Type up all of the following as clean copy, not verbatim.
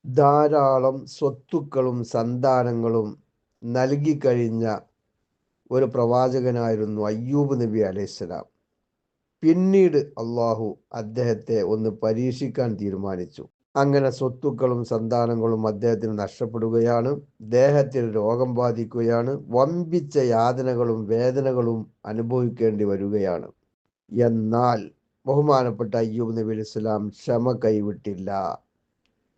ധാരാളം സ്വത്തുക്കളും സന്താനങ്ങളും നൽകിക്കഴിഞ്ഞ ഒരു പ്രവാചകനായിരുന്നു അയ്യൂബ് നബി അലൈഹിസ്സലാം. പിന്നീട് അള്ളാഹു അദ്ദേഹത്തെ ഒന്ന് പരീക്ഷിക്കാൻ തീരുമാനിച്ചു. അങ്ങനെ സ്വത്തുക്കളും സന്താനങ്ങളും അദ്ദേഹത്തിന് നഷ്ടപ്പെടുകയാണ്. ദേഹത്തിൽ രോഗം ബാധിക്കുകയാണ്. വമ്പിച്ച യാതനകളും വേദനകളും അനുഭവിക്കേണ്ടി വരികയാണ്. എന്നാൽ ബഹുമാനപ്പെട്ട അയ്യൂബ് നബി അലൈഹി സ്വലാം ക്ഷമ കൈവിട്ടില്ല.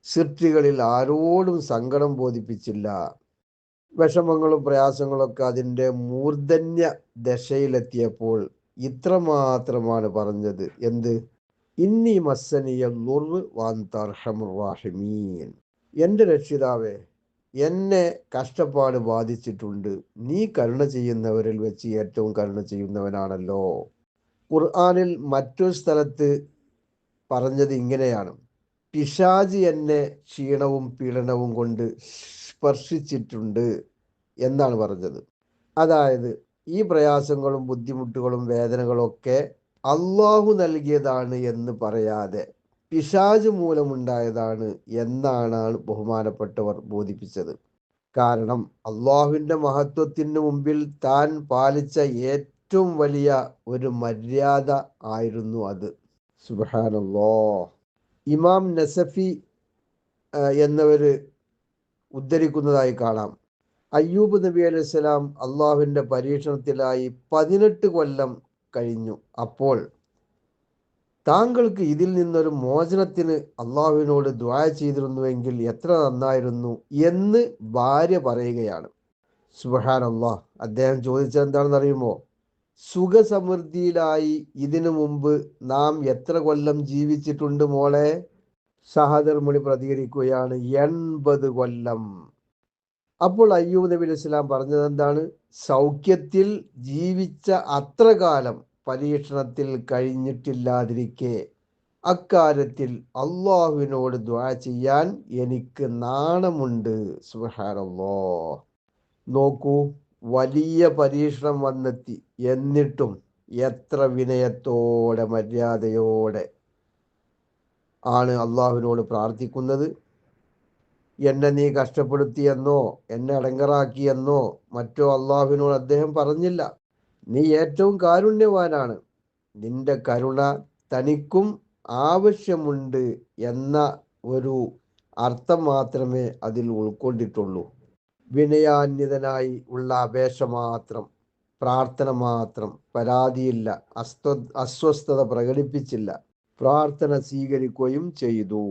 സൃഷ്ടികളിൽ ആരോടും സങ്കടം ബോധിപ്പിച്ചില്ല. വിഷമങ്ങളും പ്രയാസങ്ങളൊക്കെ അതിൻ്റെ മൂർധന്യ ദശയിലെത്തിയപ്പോൾ ഇത്രമാത്രമാണ് പറഞ്ഞത്. എന്ത്? ഇന്നി മസ്സനിയ ളുർറ് വഅൻത അർഹമുർ റാഹിമീൻ. എൻ്റെ രക്ഷിതാവേ, എന്നെ കഷ്ടപ്പാട് ബാധിച്ചിട്ടുണ്ട്. നീ കരുണ ചെയ്യുന്നവരിൽ വെച്ച് ഏറ്റവും കരുണ ചെയ്യുന്നവനാണല്ലോ. ഖുർആനിൽ മറ്റൊരു സ്ഥലത്ത് പറഞ്ഞത് ഇങ്ങനെയാണ്: പിശാച് എന്നെ ക്ഷീണവും പീഡനവും കൊണ്ട് സ്പർശിച്ചിട്ടുണ്ട് എന്നാണ് പറഞ്ഞത്. അതായത് ഈ പ്രയാസങ്ങളും ബുദ്ധിമുട്ടുകളും വേദനകളൊക്കെ അള്ളാഹു നൽകിയതാണ് എന്ന് പറയാതെ പിശാച് മൂലമുണ്ടായതാണ് എന്നാണ് ബഹുമാനപ്പെട്ടവർ ബോധിപ്പിച്ചത്. കാരണം അള്ളാഹുവിൻ്റെ മഹത്വത്തിന് മുമ്പിൽ താൻ പാലിച്ച ഏറ്റവും വലിയ ഒരു മര്യാദ ആയിരുന്നു അത്. സുബ്ഹാനല്ലാഹ്. ഇമാം നസഫി എന്നവർ ഉദ്ധരിക്കുന്നതായി കാണാം, അയ്യൂബ് നബി അലൈഹി സ്വലാം അള്ളാഹുവിൻ്റെ പരീക്ഷണത്തിലായി 18 കൊല്ലം കഴിഞ്ഞു. അപ്പോൾ താങ്കൾക്ക് ഇതിൽ നിന്നൊരു മോചനത്തിന് അള്ളാഹുവിനോട് ദുആ ചെയ്തിരുന്നുവെങ്കിൽ എത്ര നന്നായിരുന്നു എന്ന് ഭാര്യ പറയുകയാണ്. സുബ്ഹാനല്ലാഹ്. അദ്ദേഹം ചോദിച്ചത് എന്താണെന്ന് അറിയുമോ? സുഖസമൃദ്ധിയിലായി ഇതിനു മുമ്പ് നാം എത്ര കൊല്ലം ജീവിച്ചിട്ടുണ്ട് മോളെ? സഹധർമ്മിണി പ്രതികരിക്കുകയാണ്, 80 കൊല്ലം. അപ്പോൾ അയ്യൂബ് നബി അലൈഹി സ്വലാം പറഞ്ഞത് എന്താണ്? സൗഖ്യത്തിൽ ജീവിച്ച അത്ര കാലം പരീക്ഷണത്തിൽ കഴിഞ്ഞിട്ടില്ലാതിരിക്കെ അക്കാര്യത്തിൽ അള്ളാഹുവിനോട് ദുആ ചെയ്യാൻ എനിക്ക് നാണമുണ്ട്. സുബ്ഹാനല്ലാഹ്. നോക്കൂ, വലിയ പരീക്ഷണം വന്നെത്തി. എന്നിട്ടും എത്ര വിനയത്തോടെ മര്യാദയോടെ ആണ് അള്ളാഹുവിനോട് പ്രാർത്ഥിക്കുന്നത്. എന്നെ നീ കഷ്ടപ്പെടുത്തിയെന്നോ എന്നെ അടങ്കറാക്കിയെന്നോ മറ്റോ അള്ളാഹുവിനോട് അദ്ദേഹം പറഞ്ഞില്ല. നീ ഏറ്റവും കാരുണ്യവാനാണ്, നിന്റെ കരുണ തനിക്കും ആവശ്യമുണ്ട് എന്ന ഒരു അർത്ഥം മാത്രമേ അതിൽ ഉൾക്കൊണ്ടിട്ടുള്ളൂ. വിനയാന്വിതനായി ഉള്ള അപേക്ഷ മാത്രം, പ്രാർത്ഥന മാത്രം, പരാതിയില്ല, അസ്വസ്ഥത പ്രകടിപ്പിച്ചില്ല. പ്രാർത്ഥന സ്വീകരിക്കുകയും ചെയ്തു.